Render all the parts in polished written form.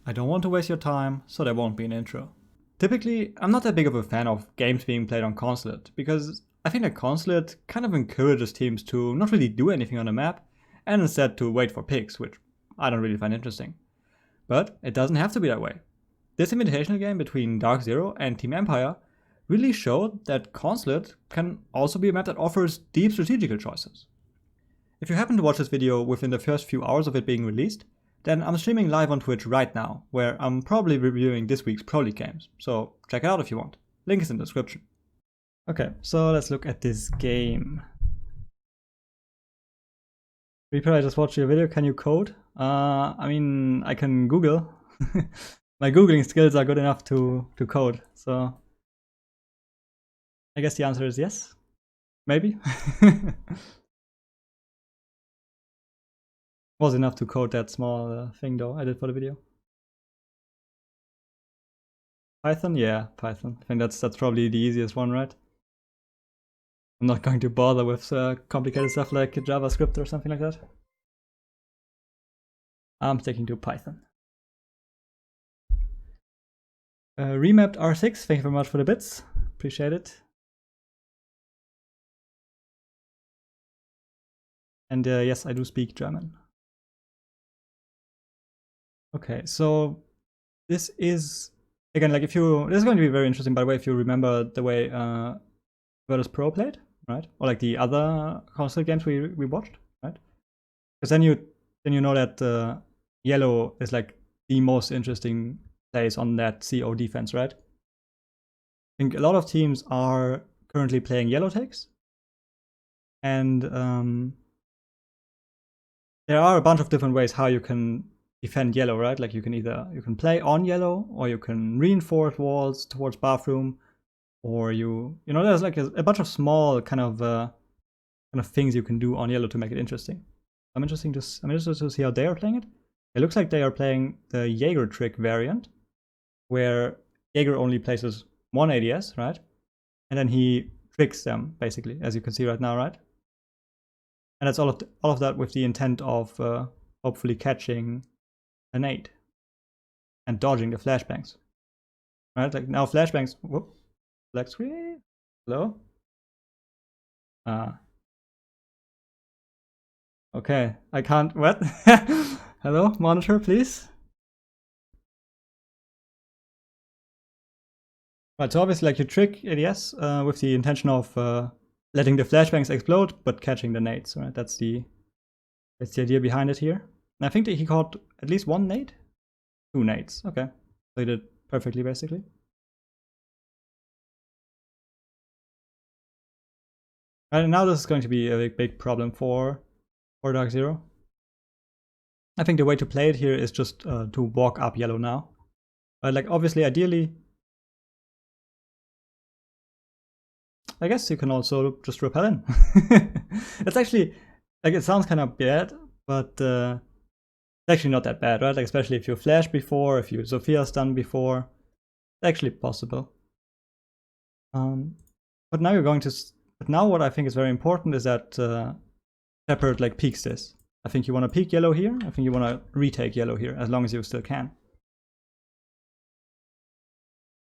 I don't want to waste your time, so there won't be an intro. Typically, I'm not that big of a fan of games being played on Consulate, because I think that Consulate kind of encourages teams to not really do anything on the map, and instead to wait for picks, which I don't really find interesting. But it doesn't have to be that way. This invitational game between Dark Zero and Team Empire really showed that Consulate can also be a map that offers deep strategical choices. If you happen to watch this video within the first few hours of it being released, then I'm streaming live on Twitch right now, where I'm probably reviewing this week's Pro League games, so check it out if you want. Link is in the description. Okay, so let's look at this game. Reaper, I just watched your video, can you code? I mean, I can Google. My Googling skills are good enough to code, so I guess the answer is yes. Maybe. Was enough to code that small thing though I did for the video. Python? Yeah, Python. I think that's probably the easiest one, right? I'm not going to bother with complicated stuff like JavaScript or something like that. I'm sticking to Python. Remapped R6, thank you very much for the bits. Appreciate it. And yes, I do speak German. Okay, so this is, again, like this is going to be very interesting, by the way, if you remember the way Virtus Pro played, right? Or like the other console games we watched, right? Because then you know that yellow is like the most interesting place on that CO defense, right? I think a lot of teams are currently playing yellow takes, and there are a bunch of different ways how you can defend yellow, right? Like you can play on yellow, or you can reinforce walls towards bathroom, or you know there's like a bunch of small kind of things you can do on yellow to make it interesting. I'm interested to see how they are playing it. It looks like they are playing the Jaeger trick variant, where Jaeger only places one ADS, right? And then he tricks them basically, as you can see right now, right? And that's all of that with the intent of hopefully catching a nade and dodging the flashbangs, right? Like now flashbangs. Whoop, black screen. Hello. Okay, I can't. What? Hello, monitor, please. Right, so obviously, like you trick ADS with the intention of letting the flashbangs explode, but catching the nades, right? That's the idea behind it here. And I think that he caught at least one nade, 2 nades. Okay, so he did perfectly, basically. Right, and now this is going to be a big problem for Dark Zero. I think the way to play it here is just to walk up yellow now. Like obviously, ideally, I guess you can also just repel in. It's actually, like, it sounds kind of bad, but it's actually not that bad, right? Like, especially if you flash before, if you Sophia stun before, it's actually possible. But now what I think is very important is that Shepard like peeks this. I think you want to peek yellow here. I think you want to retake yellow here, as long as you still can.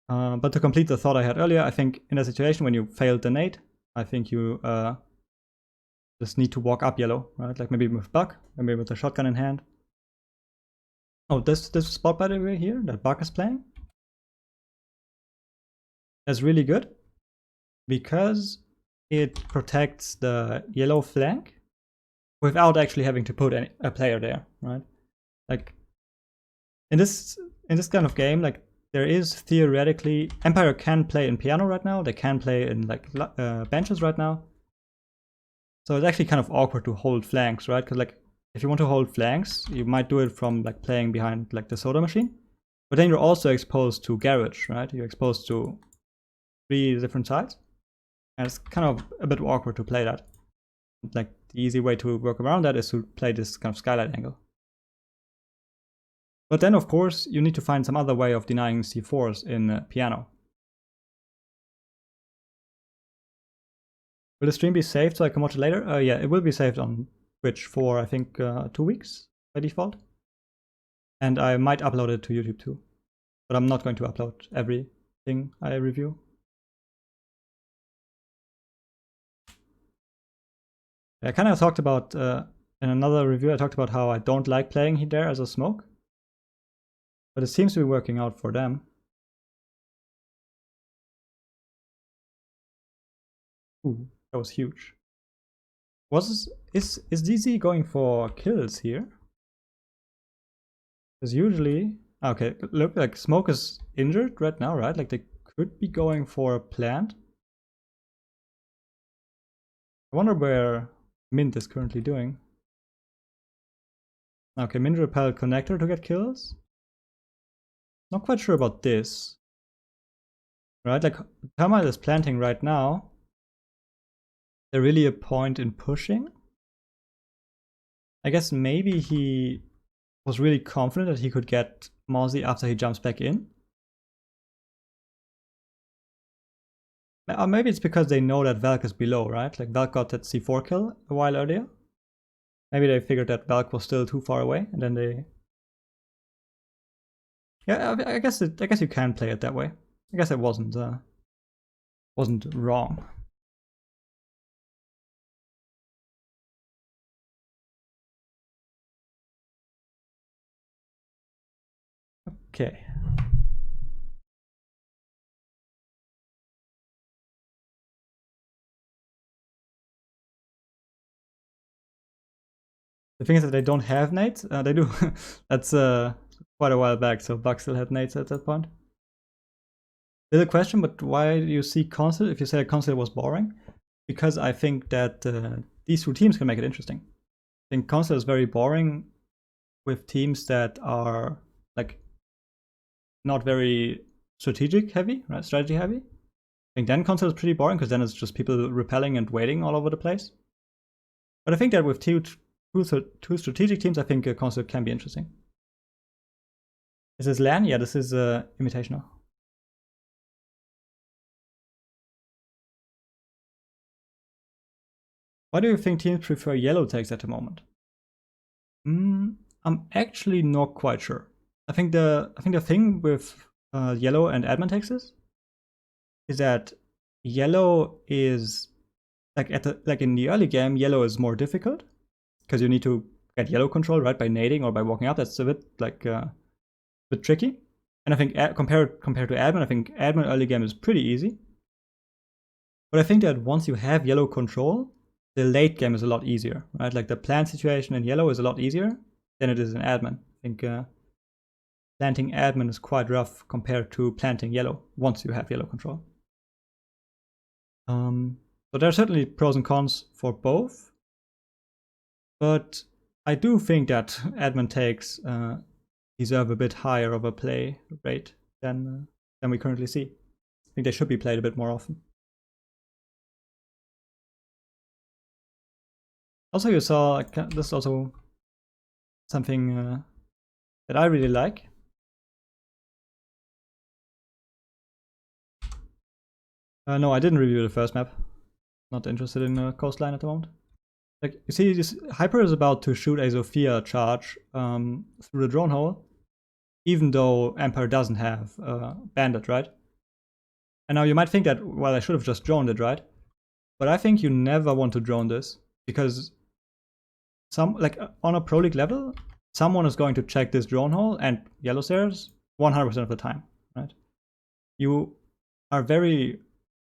But to complete the thought I had earlier, I think in a situation when you failed the nade, I think you just need to walk up yellow, right? Like maybe with Buck, maybe with a shotgun in hand. Oh, this spot, by the way, here that Buck is playing, that's really good because it protects the yellow flank without actually having to put a player there, right? Like in this kind of game, like there is theoretically, Empire can play in piano right now. They can play in like benches right now. So it's actually kind of awkward to hold flanks, right? Because like if you want to hold flanks, you might do it from like playing behind like the soda machine. But then you're also exposed to garage, right? You're exposed to 3 different sides. And it's kind of a bit awkward to play that. Like the easy way to work around that is to play this kind of skylight angle. But then, of course, you need to find some other way of denying C4s in piano. Will the stream be saved so I can watch it later? Yeah, it will be saved on Twitch for, I think, 2 weeks by default. And I might upload it to YouTube too. But I'm not going to upload everything I review. I kind of talked about, in another review, I talked about how I don't like playing there as a smoke. But it seems to be working out for them. Ooh, that was huge. Is DZ going for kills here? Because usually, okay, look, like smoke is injured right now, right? Like they could be going for a plant. I wonder where Mint is currently doing. Okay, Mint repel connector to get kills. Not quite sure about this. Right, like Termite is planting right now. There really a point in pushing? I guess maybe he was really confident that he could get Mozzie after he jumps back in. Or maybe it's because they know that Valk is below, right? Like Valk got that C4 kill a while earlier. Maybe they figured that Valk was still too far away, and then they... Yeah, I guess you can play it that way. I guess it wasn't wrong. Okay. The thing is that they don't have nades. They do. That's quite a while back, so Buck still had nades at that point. There's a question, but why do you see Consulate if you say Consulate was boring? Because I think that these two teams can make it interesting. I think Consulate is very boring with teams that are like not very strategic heavy, right? Strategy heavy. I think then Consulate is pretty boring because then it's just people repelling and waiting all over the place. But I think that with two strategic teams, I think Consulate can be interesting. Is this LAN? Yeah, this is Invitational. Why do you think teams prefer yellow tags at the moment? I'm actually not quite sure. I think the thing with yellow and admin tags is that yellow is like in the early game, yellow is more difficult because you need to get yellow control right by nading or by walking up. That's a bit like a bit tricky. And I think compared to admin, I think admin early game is pretty easy. But I think that once you have yellow control, the late game is a lot easier, right? Like the plant situation in yellow is a lot easier than it is in admin. I think planting admin is quite rough compared to planting yellow once you have yellow control. So there are certainly pros and cons for both, but I do think that admin takes deserve a bit higher of a play rate than we currently see. I think they should be played a bit more often. Also, you saw this is also something that I really like. No, I didn't review the first map. Not interested in Coastline at the moment. Like you see, this Hyper is about to shoot a Sophia charge through the drone hole, even though Empire doesn't have Bandit, right? And now you might think that, well, I should have just droned it, right? But I think you never want to drone this because on a Pro League level, someone is going to check this drone hole and yellow stairs 100% of the time, right? You are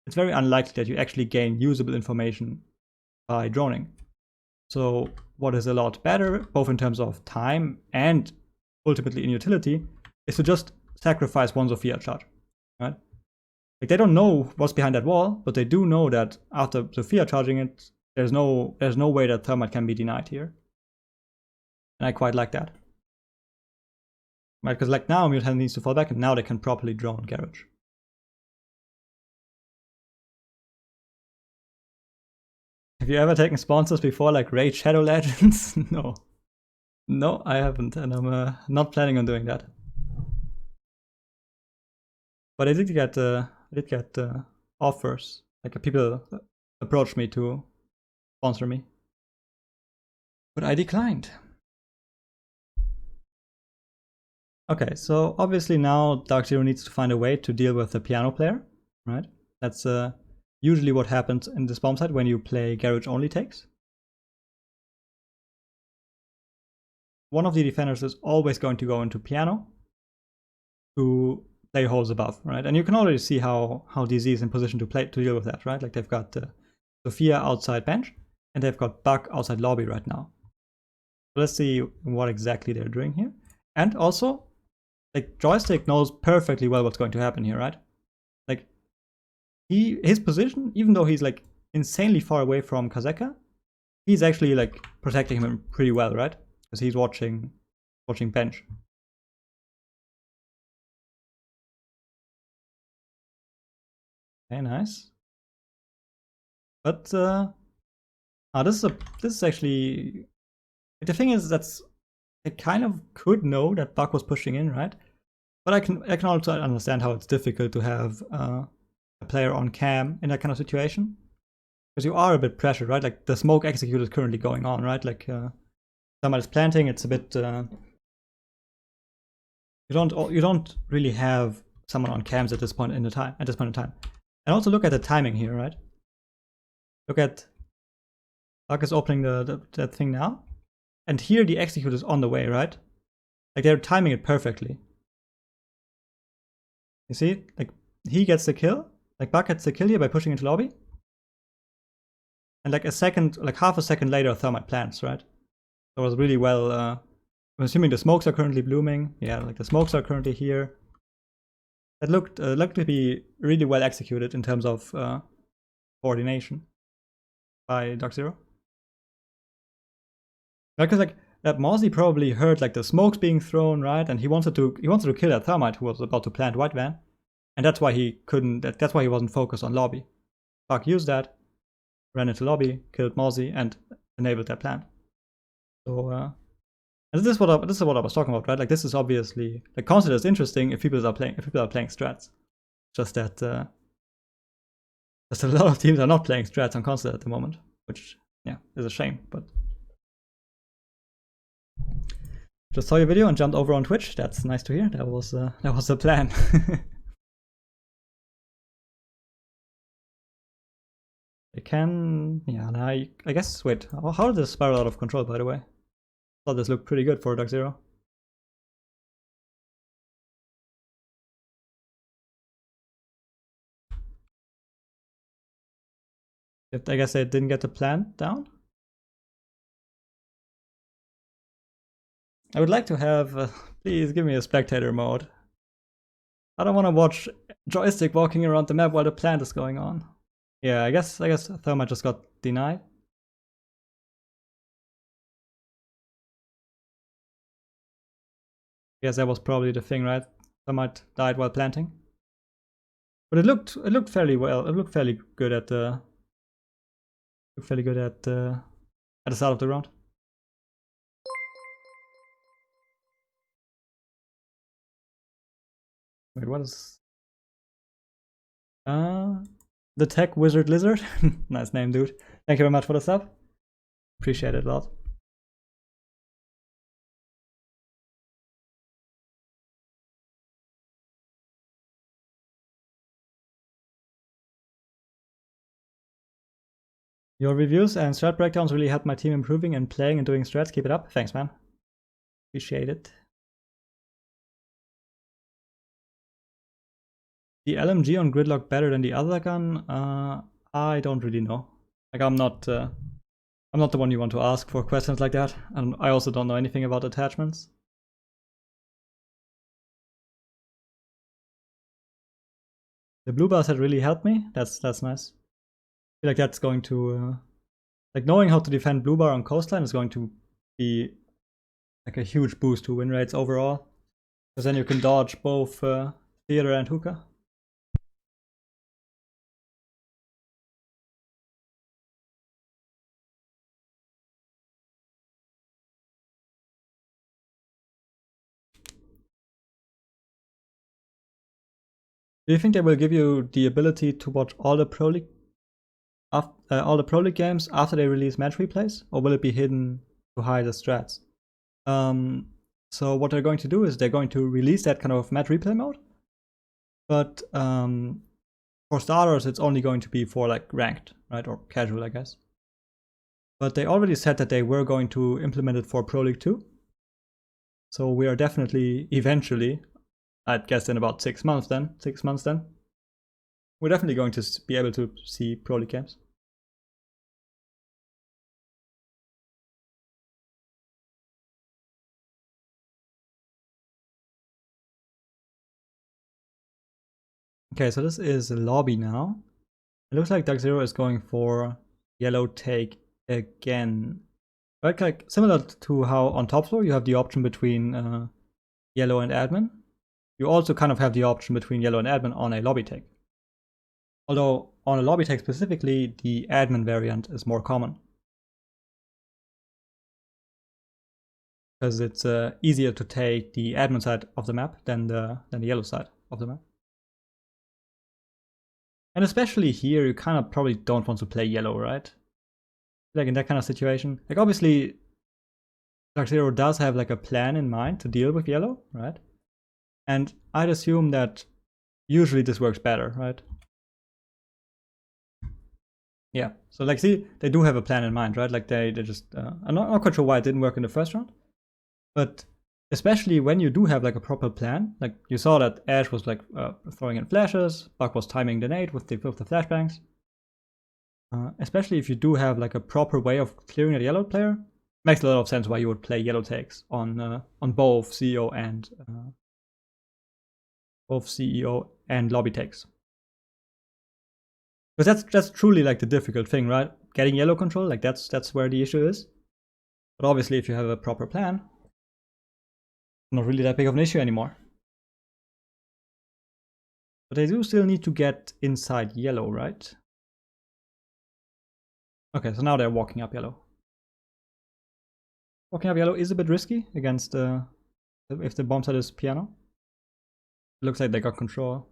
it's very unlikely that you actually gain usable information by droning. So what is a lot better, both in terms of time and ultimately in utility, is to just sacrifice one Sophia charge, right? Like they don't know what's behind that wall, but they do know that after Sophia charging it, there's no way that Thermite can be denied here. And I quite like that. Right, because like now Mutant needs to fall back and now they can properly drone Garage. Have you ever taken sponsors before, like Raid Shadow Legends? No. No, I haven't, and I'm not planning on doing that. But I did get offers. Like people approached me to sponsor me, but I declined. Okay, so obviously now Dark Zero needs to find a way to deal with the piano player, right? That's usually what happens in this bomb site when you play garage only takes. One of the defenders is always going to go into piano to play holes above, right? And you can already see how DZ is in position to deal with that, right? Like they've got Sophia outside bench and they've got Buck outside lobby right now. So let's see what exactly they're doing here. And also, like Joystick knows perfectly well what's going to happen here, right? Like his position, even though he's like insanely far away from Kazeka, he's actually like protecting him pretty well, right? Because he's watching bench. Okay, nice. But this is actually, the thing is that's I kind of could know that Buck was pushing in, right? But I can also understand how it's difficult to have a player on cam in that kind of situation, because you are a bit pressured, right? Like the smoke execute is currently going on, right? Like somebody's planting. It's a bit you don't really have someone on cams at this point in time. And also look at the timing here, right? Look at Buck is opening that thing now, and here the execute is on the way, right? Like they're timing it perfectly. You see, like he gets the kill, like Buck gets the kill here by pushing into lobby, and like half a second later, Thermite plants, right? So it was really well. I'm assuming the smokes are currently blooming. Yeah, like the smokes are currently here. That looked to be really well executed in terms of coordination by Dark Zero. Because like that Mozzie probably heard like the smokes being thrown, right? And he wanted to kill that Thermite who was about to plant White Van, and that's why he couldn't. That's why he wasn't focused on lobby. Buck used that, ran into lobby, killed Mozzie, and enabled that plant. So this is what I was talking about, right? Like this is obviously like Consulate is interesting if people are playing strats. Just that just a lot of teams are not playing strats on Consulate at the moment, which yeah is a shame. But just saw your video and jumped over on Twitch. That's nice to hear. That was the plan. It can, yeah. I guess. Wait, how did this spiral out of control? By the way, I thought this looked pretty good for Dark Zero. I guess they didn't get the plan down. I would like to have. Please give me a spectator mode. I don't want to watch Joystick walking around the map while the plant is going on. Yeah, I guess Thermite just got denied. I guess that was probably the thing, right? Thermite died while planting. But it looked fairly well. It looked fairly good at the at the start of the round. Wait, what is the Tech Wizard Lizard? Nice name, dude. Thank you very much for the sub. Appreciate it a lot. Your reviews and strat breakdowns really helped my team improving and playing and doing strats. Keep it up. Thanks, man. Appreciate it. The LMG on Gridlock better than the other gun? I don't really know. Like I'm not the one you want to ask for questions like that, and I also don't know anything about attachments. The blue bars had really helped me. That's nice. I feel like that's going to like knowing how to defend blue bar on coastline is going to be like a huge boost to win rates overall, because then you can dodge both theater and hookah. Do you think they will give you the ability to watch all the Pro League games after they release match replays, or will it be hidden to hide the strats? So what they're going to do is they're going to release that kind of match replay mode. But for starters, it's only going to be for like ranked, right? Or casual, I guess. But they already said that they were going to implement it for Pro League 2. So we are definitely, eventually, I'd guess in about 6 months then, we're definitely going to be able to see Pro League games. Okay, so this is a lobby now. It looks like Dark Zero is going for yellow take again. Right, like similar to how on top floor you have the option between yellow and admin. You also kind of have the option between yellow and admin on a lobby take. Although on a lobby take specifically, the admin variant is more common. Because it's easier to take the admin side of the map than the yellow side of the map. And especially here, you kind of probably don't want to play yellow, right? Like in that kind of situation. Like obviously, Dark Zero does have like a plan in mind to deal with yellow, right? And I'd assume that usually this works better, right? Yeah, so like see, they do have a plan in mind, right? Like they just, I'm not quite sure why it didn't work in the first round. But especially when you do have like a proper plan, like you saw that Ash was like throwing in flashes, Buck was timing the nade with the flashbangs. Especially if you do have like a proper way of clearing a yellow player, makes a lot of sense why you would play yellow takes on both CEO and lobby takes. Because that's truly like the difficult thing, right? Getting yellow control, like that's where the issue is. But obviously, if you have a proper plan, not really that big of an issue anymore. But they do still need to get inside yellow, right? Okay, so now they're walking up yellow. Walking up yellow is a bit risky against if the bomb site is piano. It looks like they got control.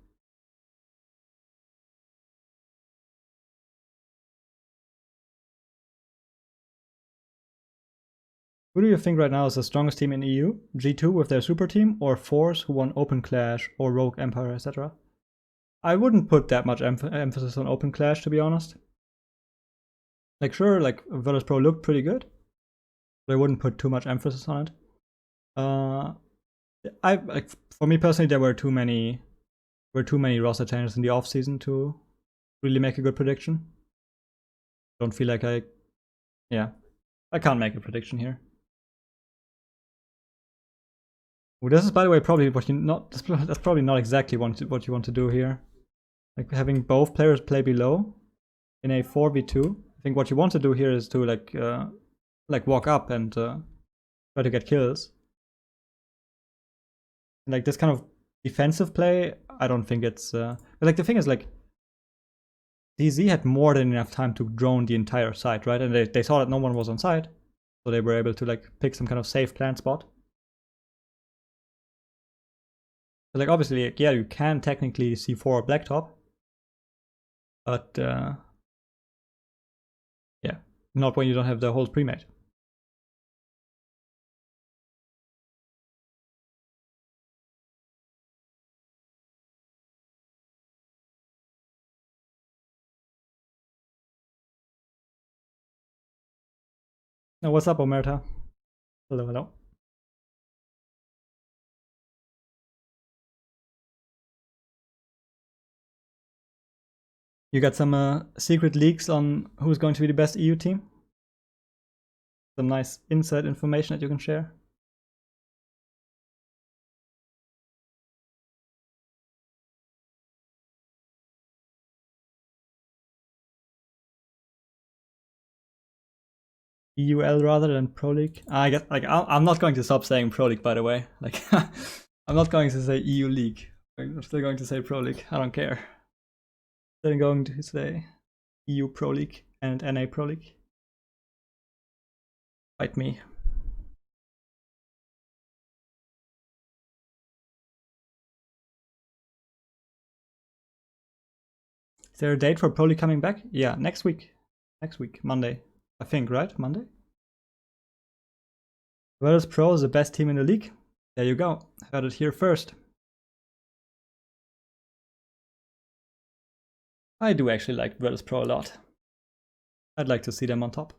Who do you think right now is the strongest team in EU? G2 with their super team, or Force who won Open Clash, or Rogue Empire, etc.? I wouldn't put that much emphasis on Open Clash, to be honest. Like sure, like Virtus Pro looked pretty good, but I wouldn't put too much emphasis on it. I like for me personally, there were too many roster changes in the off season to really make a good prediction. Don't feel like I can't make a prediction here. Well, this is, by the way, probably what you not. That's probably not exactly what you want to do here. Like having both players play below in a 4v2. I think what you want to do here is to like walk up and try to get kills. And like this kind of defensive play, I don't think it's. But like the thing is, like DZ had more than enough time to drone the entire site, right? And they saw that no one was on site, so they were able to like pick some kind of safe plant spot. So like obviously, yeah, you can technically C4 black top, but yeah, not when you don't have the holes pre-made. Now, what's up, Omerta? Hello, hello. You got some secret leaks on who's going to be the best EU team? Some nice inside information that you can share? EUL rather than Pro League? I guess like I'm not going to stop saying Pro League, by the way. Like I'm not going to say EU League. I'm still going to say Pro League. I don't care. Still going to say EU Pro League and NA Pro League. Fight me. Is there a date for Pro League coming back? Yeah, next week. Next week, Monday. I think, right? Monday? Virtus Pro is the best team in the league. There you go. Heard it here first. I do actually like Virtus Pro a lot. I'd like to see them on top.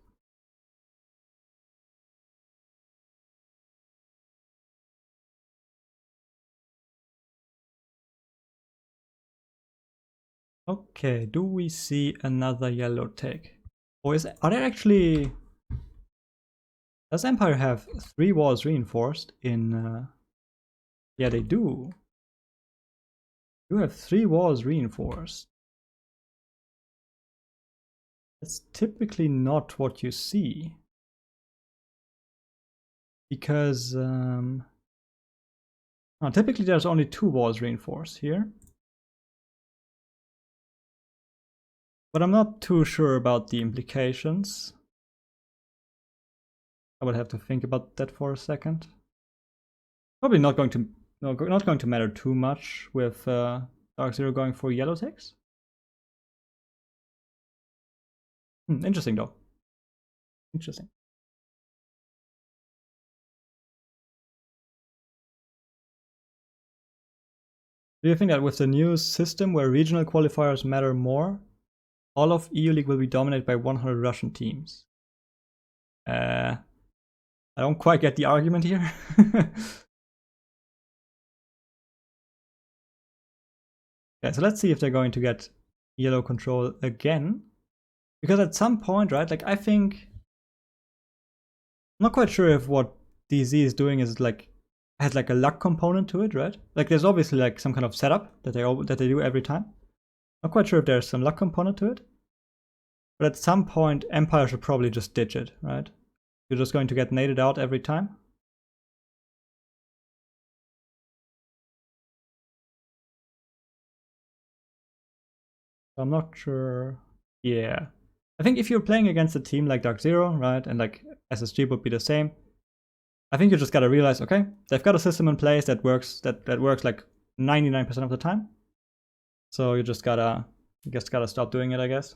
Okay, do we see another yellow take? Or are there actually... Does Empire have 3 walls reinforced in... Yeah, they do. You have 3 walls reinforced. That's typically not what you see. Because... typically there's only 2 walls reinforced here. But I'm not too sure about the implications. I would have to think about that for a second. Probably not going to matter too much with Dark Zero going for yellow takes. Interesting though. Interesting. Do you think that with the new system where regional qualifiers matter more, all of EU League will be dominated by 100 Russian teams? I don't quite get the argument here. Yeah, so let's see if they're going to get yellow control again. Because at some point, right, like I think... I'm not quite sure if what DZ is doing is like has like a luck component to it, right? Like there's obviously like some kind of setup that they do every time. Not quite sure if there's some luck component to it. But at some point, Empire should probably just ditch it, right? You're just going to get naded out every time. I'm not sure. Yeah. I think if you're playing against a team like Dark Zero, right, and like SSG would be the same, I think you just gotta realize, okay, they've got a system in place that works that works like 99% of the time. So you just gotta stop doing it, I guess.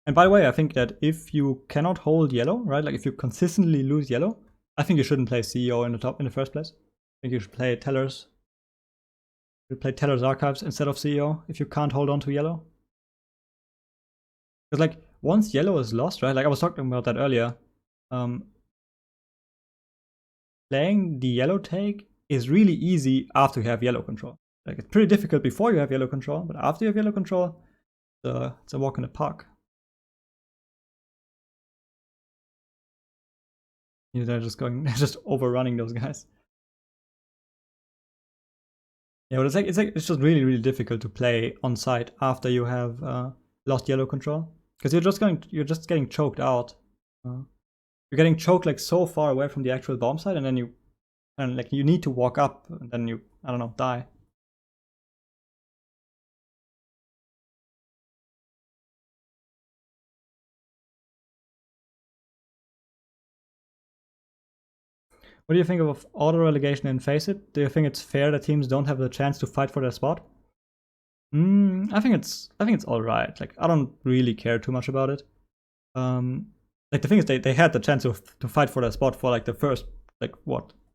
And by the way, I think that if you cannot hold yellow, right, like if you consistently lose yellow, I think you shouldn't play CEO in the first place. I think you should play Tellers. You play Teller's Archives instead of CEO if you can't hold on to yellow. Because like once yellow is lost, right? Like I was talking about that earlier. Playing the yellow take is really easy after you have yellow control. Like it's pretty difficult before you have yellow control, but after you have yellow control, it's a walk in the park. They're just overrunning those guys. Yeah, but it's just really difficult to play on site after you have lost yellow control, because you're just getting choked out. You're getting choked like so far away from the actual bomb site, and then you need to walk up, and then you, I don't know, die. What do you think of auto relegation in Face It? Do you think it's fair that teams don't have the chance to fight for their spot? I think it's all right. Like I don't really care too much about it. Like the thing is, they had the chance to fight for their spot for like the first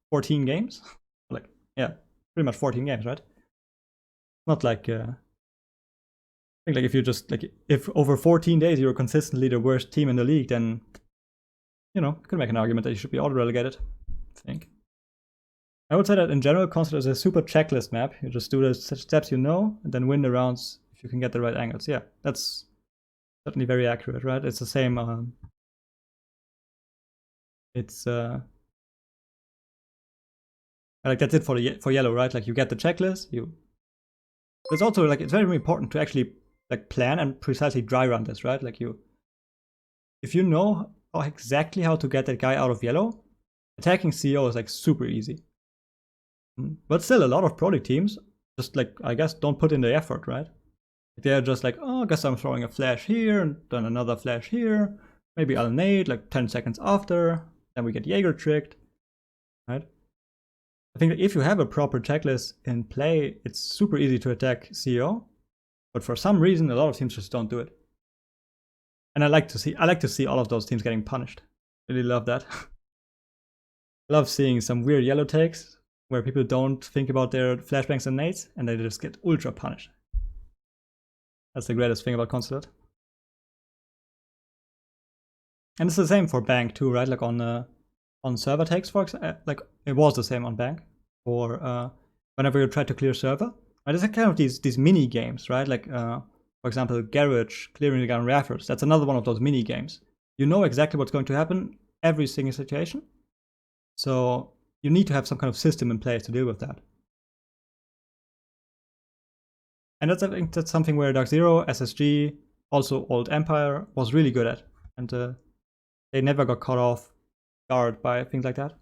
14 games. Like yeah, pretty much 14 games, right? Not like I think like if you just like if over 14 days you're consistently the worst team in the league, then you could make an argument that you should be auto relegated. I think. I would say that in general, Consulate is a super checklist map. You just do the steps and then win the rounds if you can get the right angles. Yeah, that's certainly very accurate, right? It's the same. It's like that's it for yellow, right? Like you get the checklist. It's also like it's very important to actually like plan and precisely dry run this, right? Like if you know exactly how to get that guy out of yellow, attacking CO is like super easy. But still, a lot of Pro League teams just like, I guess, don't put in the effort, right? They're just like, oh, I guess I'm throwing a flash here and then another flash here. Maybe I'll nade like 10 seconds after. Then we get Jaeger tricked, right? I think that if you have a proper checklist in play, it's super easy to attack CO. But for some reason, a lot of teams just don't do it. And I like to see all of those teams getting punished. Really love that. I love seeing some weird yellow takes where people don't think about their flashbangs and nades, and they just get ultra punished. That's the greatest thing about Consulate. And it's the same for bank too, right? Like on server takes, for example, like it was the same on bank for whenever you try to clear server. Right? There's kind of these mini games, right? Like for example, garage clearing the gun rafters. That's another one of those mini games. You know exactly what's going to happen every single situation, so you need to have some kind of system in place to deal with that. And that's, I think that's something where Dark Zero, SSG, also Old Empire was really good at, and they never got caught off guard by things like that,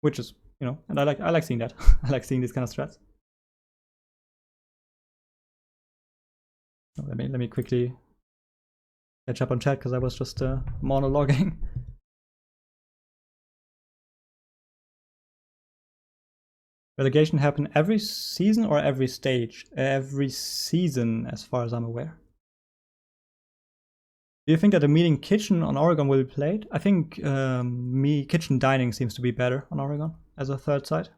which is, you know, and I like seeing that. I like seeing these kind of strats. Let me quickly catch up on chat because I was just monologuing. Relegation happen every season or every stage? Every season, as far as I'm aware. Do you think that the meeting kitchen on Oregon will be played? I think kitchen dining seems to be better on Oregon as a third site.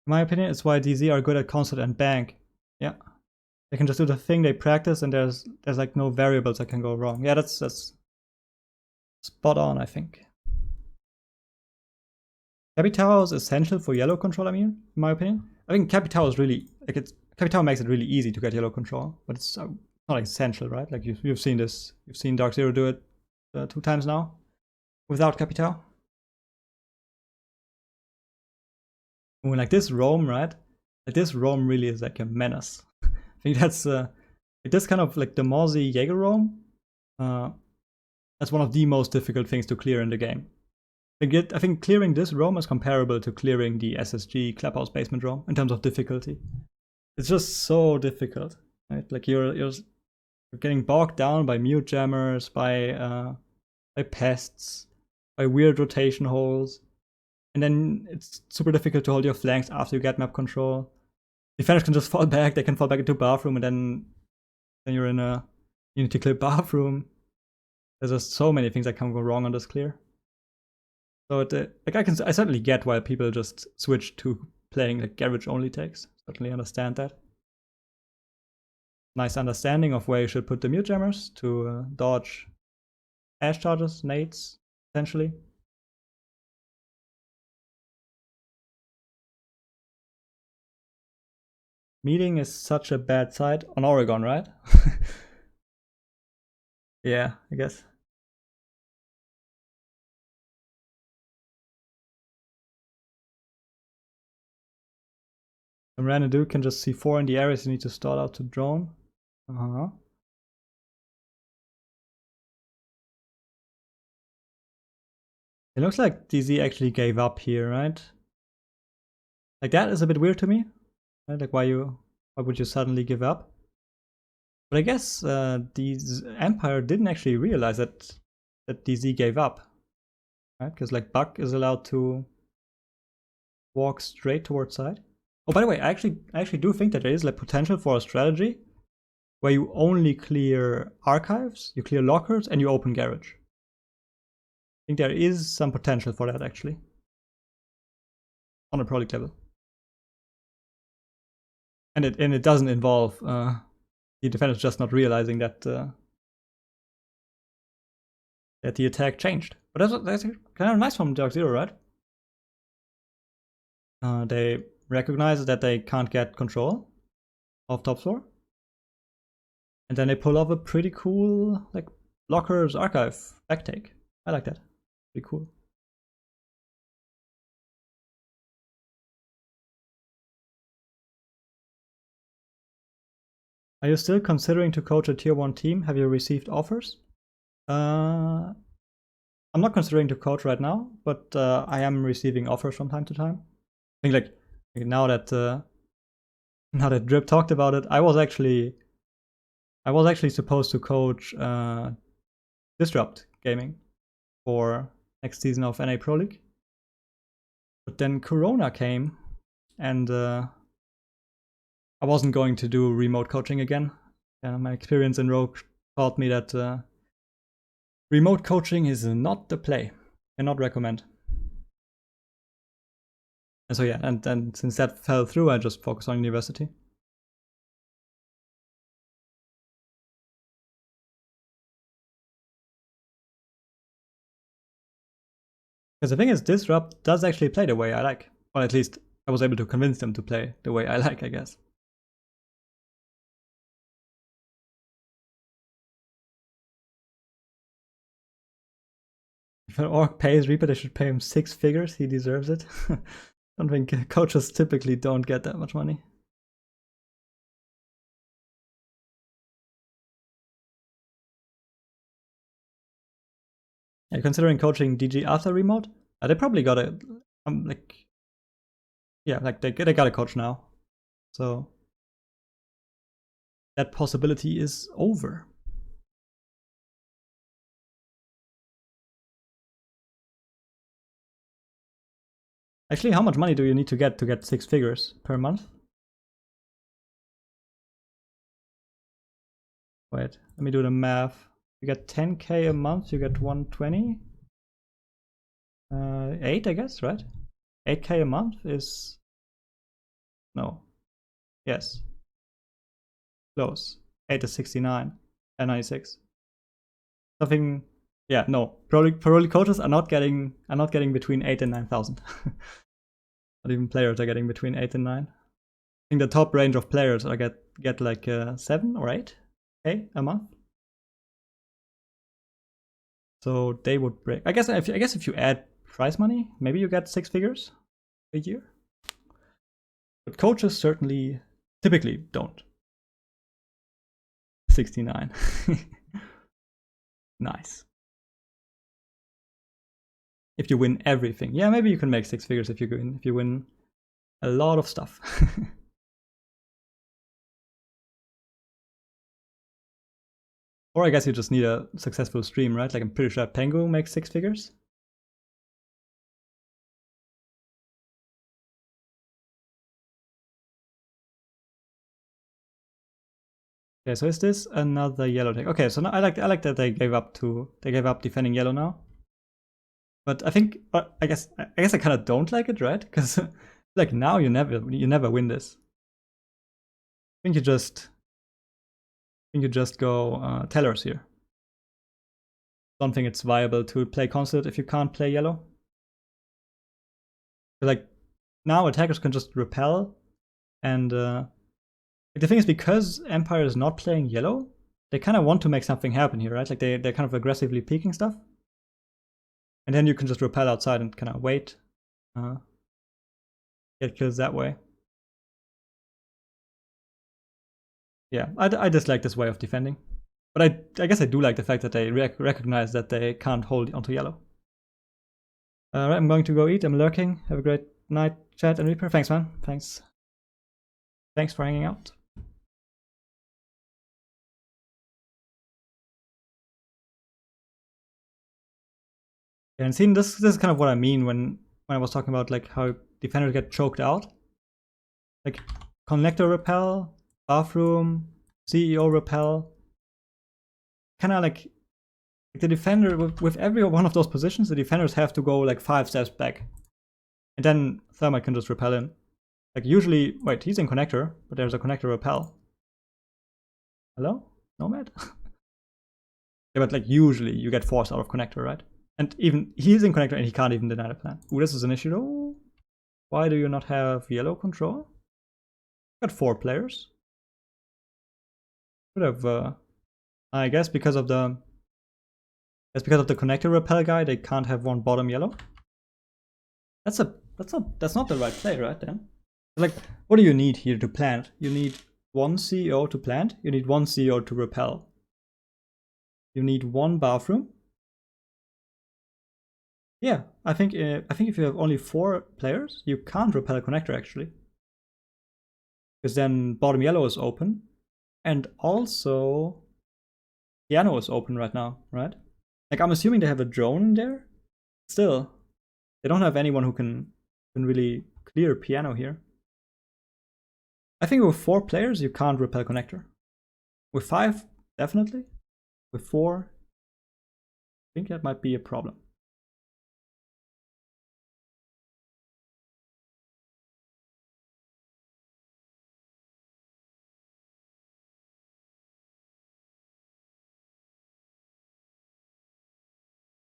In my opinion, it's why DZ are good at Consulate and bank. Yeah, they can just do the thing they practice, and there's like no variables that can go wrong. Yeah, that's spot on, I think. Capital is essential for yellow control, I mean, in my opinion. I think Capital is really, like, Capital makes it really easy to get yellow control, but it's not essential, right? Like, you've seen this. You've seen Dark Zero do it 2 times now without Capital. When like this roam, right? Like this roam really is like a menace. I think that's this kind of like the Mozzie Jaeger roam. That's one of the most difficult things to clear in the game. I think clearing this roam is comparable to clearing the SSG Clubhouse Basement roam in terms of difficulty. It's just so difficult, right? Like you're getting bogged down by mute jammers, by pests, by weird rotation holes, and then it's super difficult to hold your flanks after you get map control. Defenders can just fall back; they can fall back into bathroom, and then you're in a Unity clear bathroom. There's just so many things that can go wrong on this clear. So like I certainly get why people just switch to playing like garage only takes. Certainly understand that. Nice understanding of where you should put the mute jammers to dodge ash charges, nades, essentially. Meeting is such a bad site on Oregon, right? Yeah, I guess. And random dude can just see 4 in the areas you need to stall out to drone. It looks like DZ actually gave up here, right? Like that is a bit weird to me. Right? Like why would you suddenly give up? But I guess the Empire didn't actually realize that DZ gave up, right? Because like Buck is allowed to walk straight towards side. Oh, by the way, I actually do think that there is like potential for a strategy where you only clear archives, you clear lockers, and you open garage. I think there is some potential for that actually on a product level, and it doesn't involve the defenders just not realizing that that the attack changed. But that's kind of nice from Dark Zero, right? They recognize that they can't get control of top floor, and then they pull off a pretty cool like blockers archive backtake. I like that. Pretty cool. Are you still considering to coach a tier 1 team? Have you received offers? I'm not considering to coach right now, but I am receiving offers from time to time. I think like now that Drip talked about it, I was actually supposed to coach Disrupt Gaming for next season of NA Pro League, but then Corona came, and I wasn't going to do remote coaching again. My experience in Rogue taught me that remote coaching is not the play. Cannot recommend. And so yeah, and since that fell through, I just focused on university. Because the thing is, Disrupt does actually play the way I like. Or at least I was able to convince them to play the way I like, I guess. If an orc pays Reaper, they should pay him 6 figures. He deserves it. I don't think coaches typically don't get that much money. Yeah, considering coaching DG after remote, they probably got a like, yeah, like they got a coach now, so that possibility is over. Actually, how much money do you need to get 6 figures per month? Wait, let me do the math. You get 10k a month, you get 120. 8, I guess, right? 8k a month is... No. Yes. Close. 8 is 69 and 96. Something... Yeah, no. Pro coaches are not getting between 8 and 9,000. Not even players are getting between 8 and 9. I think the top range of players are get like 7 or 8k a month. So they would break. I guess if you add prize money, maybe you get 6 figures a year. But coaches certainly typically don't. 69. Nice. If you win everything. Yeah, maybe you can make 6 figures if you win a lot of stuff. Or I guess you just need a successful stream, right? Like I'm pretty sure Pengu makes 6 figures. Okay, so is this another yellow deck? Okay, so now I like that they gave up defending yellow now. But I think I guess I kind of don't like it, right? Because like now you never win this. I think you just go tellers here. Don't think it's viable to play Consulate if you can't play yellow. Like now attackers can just repel, and the thing is, because Empire is not playing yellow, they kind of want to make something happen here, right? Like they're kind of aggressively peeking stuff, and then you can just repel outside and kind of wait, get kills that way. Yeah, I dislike this way of defending, but I guess I do like the fact that they recognize that they can't hold onto yellow. Alright, I'm going to go eat. I'm lurking. Have a great night, chat and Reaper. Thanks, man. Thanks for hanging out. And seeing this is kind of what I mean when I was talking about like how defenders get choked out. Like connector repel, bathroom, CEO repel. Kind of like the defender with every one of those positions, the defenders have to go like 5 steps back, and then Thermite can just repel in. Like usually, wait, he's in connector, but there's a connector repel. Hello, Nomad. Yeah, but like usually you get forced out of connector, right? And even he's in connector and he can't even deny the plan. Ooh, this is an issue though. Why do you not have yellow control? Got 4 players. Could have. I guess because of the connector repel guy, they can't have one bottom yellow. That's not the right play, right? Then, like, what do you need here to plant? You need 1 CEO to plant. You need 1 CEO to repel. You need 1 bathroom. Yeah, I think if you have only 4 players, you can't repel a connector actually, because then bottom yellow is open, and also piano is open right now, right? Like I'm assuming they have a drone in there. Still, they don't have anyone who can really clear piano here. I think with 4 players, you can't repel connector. With 5, definitely. With 4, I think that might be a problem.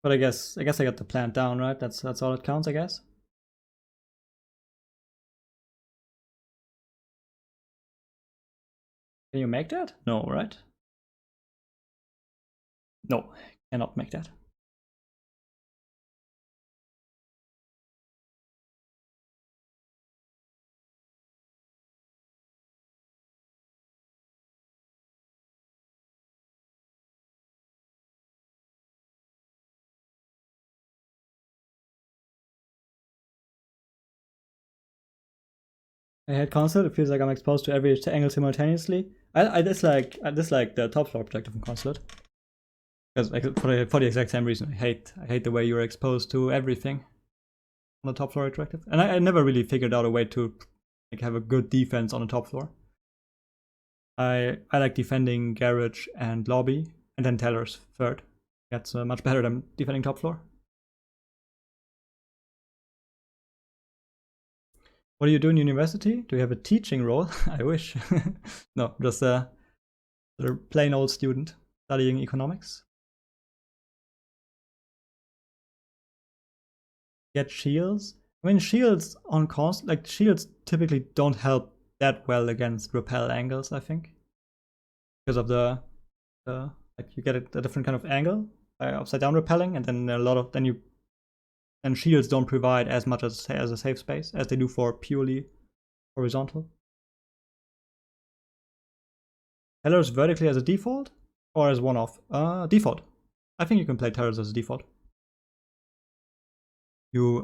But I guess I got the plan down, right? That's all that counts, I guess. Can you make that? No, right? No, cannot make that. I hate Consulate. It feels like I'm exposed to every angle simultaneously. I dislike the top floor objective in Consulate. Because for the exact same reason. I hate the way you're exposed to everything on the top floor objective. And I never really figured out a way to like have a good defense on the top floor. I like defending garage and lobby, and then tellers third. That's much better than defending top floor. What do you do in university? Do you have a teaching role? I wish. No, just a plain old student studying economics. Get shields. I mean, shields on cons, like shields typically don't help that well against repel angles, I think, because of the like you get a different kind of angle by upside down repelling, and then a lot of then shields don't provide as much as a safe space as they do for purely horizontal. Tellers vertically as a default or as one-off? Default. I think you can play tellers as a default. You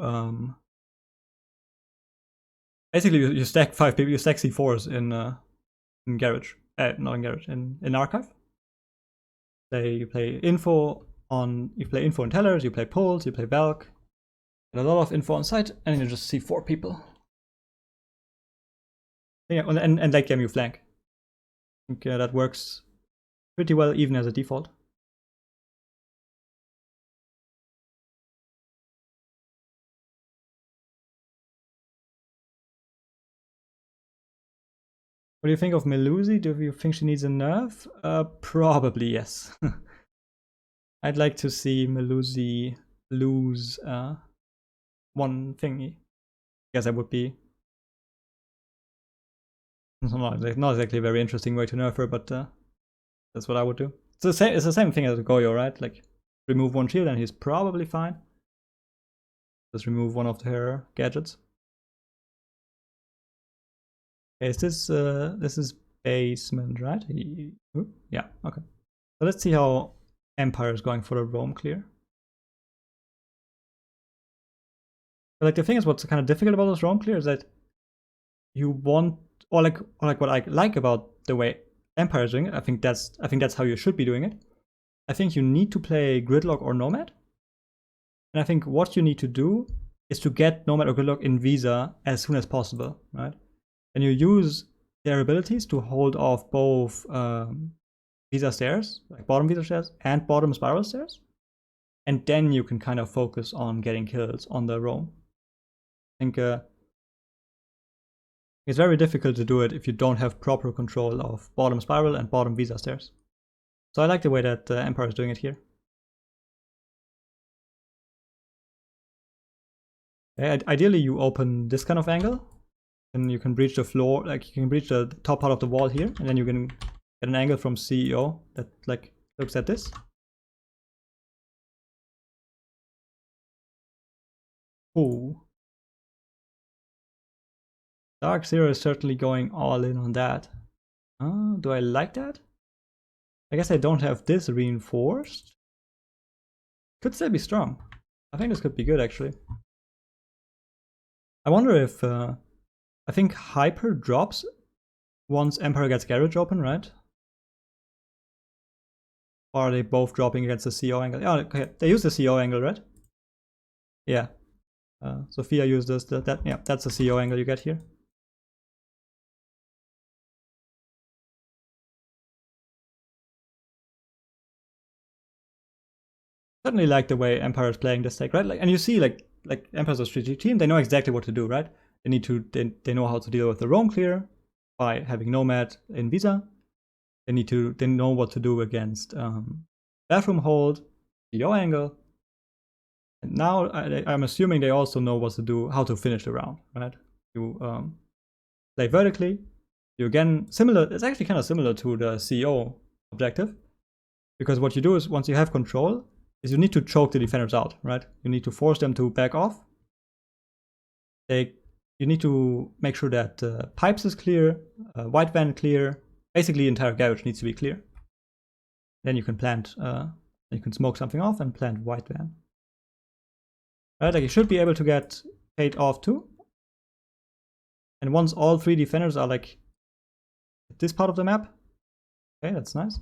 basically you stack 5 people. You stack C4s in garage. Not in garage. In archive. You play info in tellers. You play pulls. You play Valk. A lot of info on site, and you just see 4 people. Yeah, and late game you flank. I think that works pretty well even as a default. What do you think of Melusi? Do you think she needs a nerf? Probably yes. I'd like to see Melusi lose one thingy. I guess that would be not exactly a very interesting way to nerf her, but that's what I would do. It's the same thing as Goyo, right? Like remove one shield and he's probably fine. Just remove one of her gadgets. Okay, is this is basement, right? Yeah, okay. So let's see how Empire is going for the roam clear. But like the thing is, what's kind of difficult about this roam clear is that you want, or like what I like about the way Empire is doing it. I think that's how you should be doing it. I think you need to play Gridlock or Nomad, and I think what you need to do is to get Nomad or Gridlock in Visa as soon as possible, right? And you use their abilities to hold off both Visa stairs, like bottom Visa stairs and bottom spiral stairs, and then you can kind of focus on getting kills on the roam. I think it's very difficult to do it if you don't have proper control of bottom spiral and bottom Visa stairs. So I like the way that Empire is doing it here. Ideally, you open this kind of angle, and you can breach the floor, like you can breach the top part of the wall here, and then you can get an angle from CEO that like looks at this. Ooh. Dark Zero is certainly going all in on that. Do I like that? I guess I don't have this reinforced. Could still be strong. I think this could be good actually. I wonder if I think Hyper drops once Empire gets Garage open, right? Or are they both dropping against the CO angle? Oh, okay. They use the CO angle, right? Yeah. Sophia used this. Yeah, that's the CO angle you get here. certainly like the way Empire is playing this deck, right? Like, and you see, like Empire's a strategic team. They know exactly what to do, right? They know how to deal with the roam clear by having Nomad in Visa. They know what to do against bathroom hold, PO angle. And now I'm assuming they also know what to do, how to finish the round, right? You play vertically. You again similar. It's actually kind of similar to the CEO objective, because what you do is once you have control, is you need to choke the defenders out, right? You need to force them to back off. You need to make sure that pipes is clear, white van clear. Basically, the entire garage needs to be clear. Then you can plant. You can smoke something off and plant white van. Right, like you should be able to get paid off too. And once all 3 defenders are like at this part of the map, okay, that's nice.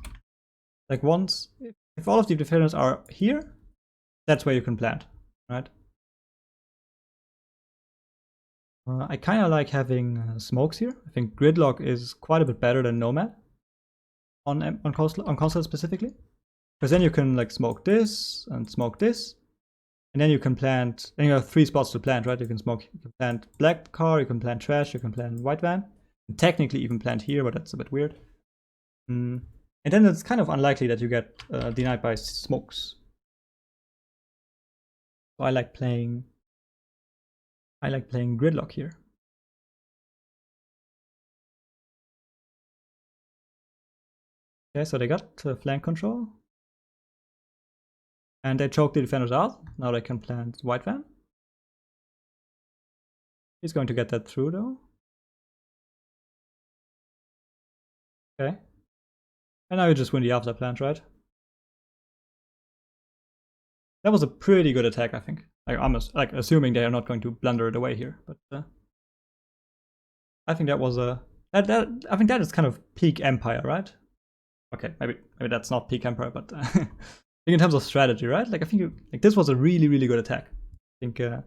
Like once, if all of the defenders are here, that's where you can plant, right? I kind of like having smokes here. I think Gridlock is quite a bit better than Nomad on Consulate specifically, because then you can like smoke this and smoke this. And then you can plant, and you have 3 spots to plant, right? You can plant black car, you can plant trash, you can plant white van. And technically even plant here, but that's a bit weird. And then it's kind of unlikely that you get denied by smokes. So I like playing Gridlock here. Okay, so they got flank control. And they choke the defenders out. Now they can plant white van. He's going to get that through though. Okay. And now you just win the after plant, right? That was a pretty good attack, I think. Like, I'm assuming they are not going to blunder it away here, but I think that was a I think that is kind of peak Empire, right? Okay, maybe that's not peak Empire, but in terms of strategy, right? Like I think this was a really good attack. I think there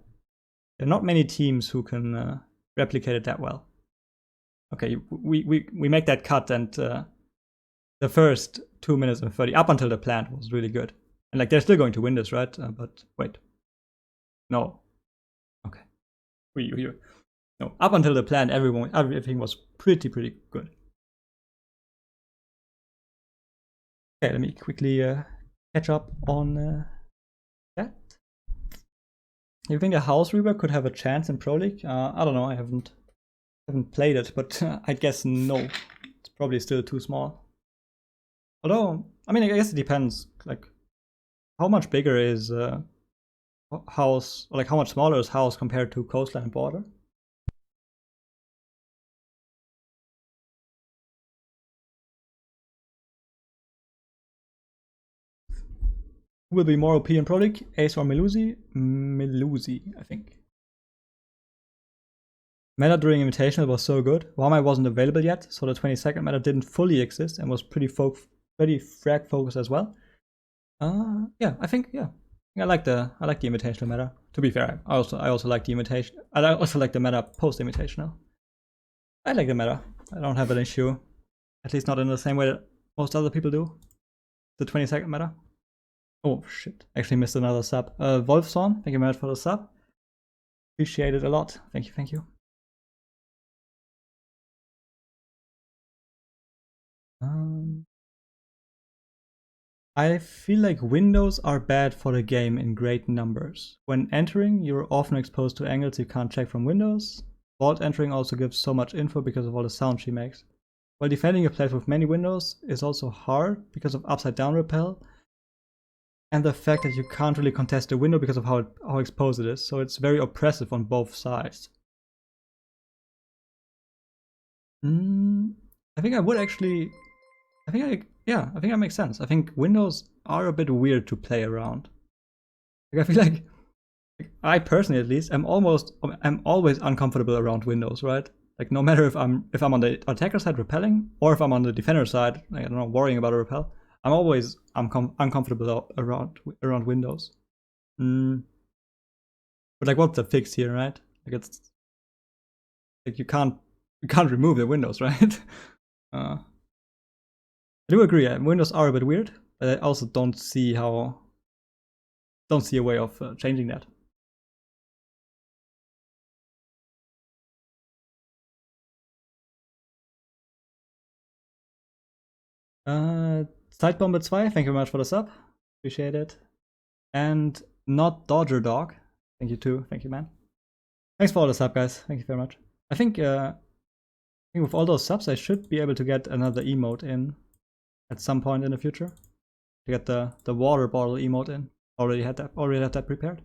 are not many teams who can replicate it that well. Okay, we make that cut, and the first 2 minutes and 30 up until the plant was really good, and like they're still going to win this, right? But wait, no, okay, no, up until the plant, everything was pretty good. Okay, let me quickly catch up on that. You think a house rework could have a chance in Pro League? I don't know. I haven't played it, but I guess no. It's probably still too small. Although, I mean, I guess it depends. Like, how much bigger is house, or like how much smaller is house compared to coastline and border? Who will be more OP in Pro League? Ace or Melusi? Melusi, I think. Meta during Invitational was so good. Wamai wasn't available yet, so the 20-second meta didn't fully exist and was pretty frag focused as well. Yeah, I think I like the Invitational meta. To be fair, I also like the Invitation. I also like the meta post Invitational. I like the meta. I don't have an issue, at least not in the same way that most other people do. The 20-second meta. Oh shit! Actually missed another sub. Wolfson, thank you very much for the sub. Appreciate it a lot. Thank you. I feel like windows are bad for the game in great numbers. When entering, you're often exposed to angles you can't check from windows. Vault entering also gives so much info because of all the sound she makes. While defending a place with many windows is also hard because of upside down repel and the fact that you can't really contest the window because of how exposed it is, so it's very oppressive on both sides. I think I would actually. I think that makes sense. I think windows are a bit weird to play around. Like I feel like I personally, at least, I'm always uncomfortable around windows, right? Like no matter if I'm on the attacker side repelling or if I'm on the defender side, like, I don't know, worrying about a repel. I'm always uncomfortable around windows. But like, what's the fix here, right? Like it's like you can't remove the windows, right? I do agree. Windows are a bit weird, but I also don't see how don't see a way of changing that. Side Bomber 2, thank you very much for the sub. Appreciate it. And not Dodger Dog. Thank you too. Thank you, man. Thanks for all the sub, guys. Thank you very much. I think with all those subs, I should be able to get another emote in at some point in the future. To get the water bottle emote in. Already have that prepared.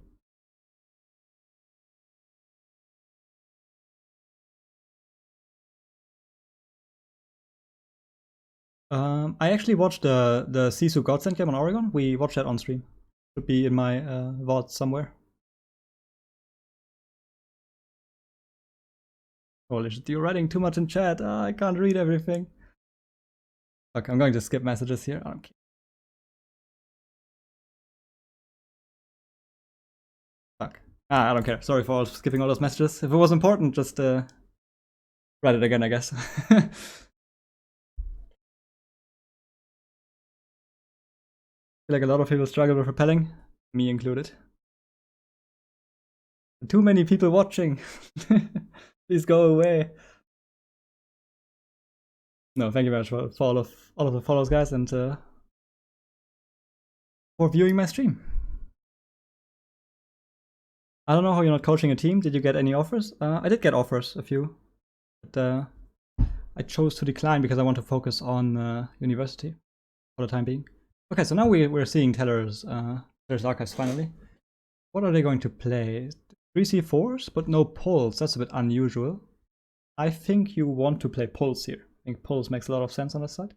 I actually watched the Sisu Godsend game on Oregon. We watched that on stream. Should be in my vault somewhere. Holy shit, you're writing too much in chat. I can't read everything. Okay, I'm going to skip messages here. I don't care. Fuck. I don't care. Sorry for skipping all those messages. If it was important, just write it again, I guess. I feel like a lot of people struggle with repelling, me included. Too many people watching. Please go away. No, thank you very much for all of the follows, guys, and for viewing my stream. I don't know how you're not coaching a team. Did you get any offers? I did get offers, a few, but I chose to decline because I want to focus on university for the time being. Okay, so now we're seeing Teller's archives finally. What are they going to play? 3 C4s, but no pulse. That's a bit unusual. I think you want to play pulse here. I think pulse makes a lot of sense on this side.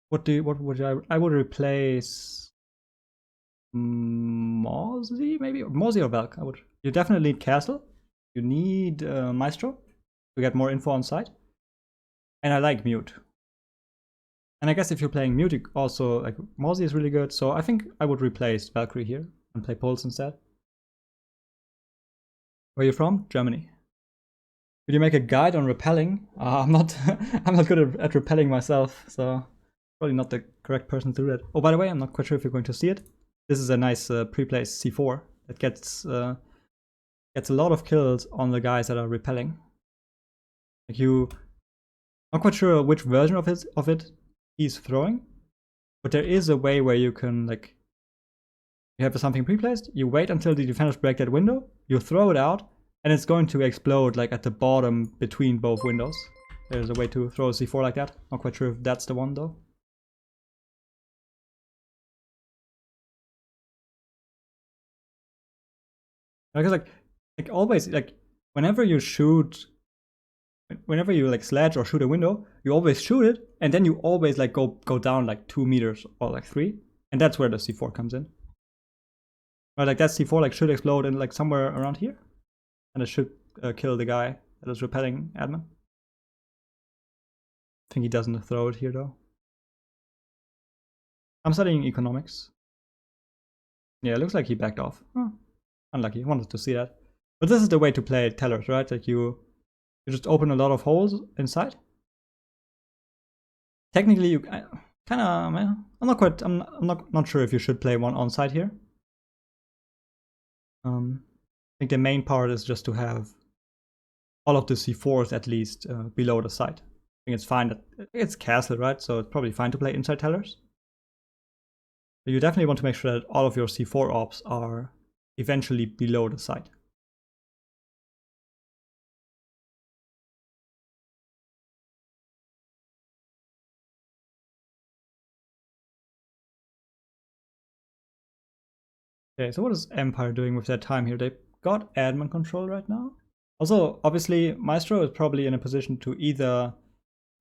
What would I would replace Mozzie, maybe? Mozzie or Valk? You definitely need Castle. You need Maestro to get more info on site. And I like Mute. And I guess if you're playing Mute, also, like, Mozzie is really good. So I think I would replace Valkyrie here and play Pulse instead. Where are you from? Germany. Could you make a guide on repelling? I'm not good at repelling myself, so probably not the correct person to do that. Oh, by the way, I'm not quite sure if you're going to see it. This is a nice pre-placed C4 that gets a lot of kills on the guys that are repelling. Like I'm not quite sure which version of it he's throwing, but there is a way where you can, like, you have something pre-placed, you wait until the defenders break that window, you throw it out, and it's going to explode like at the bottom between both windows. There's a way to throw a C4 like that. Not quite sure if that's the one though. Because like always, like whenever you like sledge or shoot a window, you always shoot it, and then you always like go down like 2 meters or like 3, and that's where the C4 comes in. Right, like that C4 like should explode in like somewhere around here, and it should kill the guy that is repelling admin. I think he doesn't throw it here though. I'm studying economics. Yeah, it looks like he backed off. Oh, unlucky. I wanted to see that. But this is the way to play tellers, right? Like you just open a lot of holes inside. Technically, you kind of. I'm not sure if you should play one on site here. I think the main part is just to have all of the C4s at least below the site. I think it's fine that it's castle, right? So it's probably fine to play inside tellers. But you definitely want to make sure that all of your C4 ops are eventually below the site. Okay, so what is Empire doing with their time here? They got admin control right now. Also, obviously, Maestro is probably in a position to either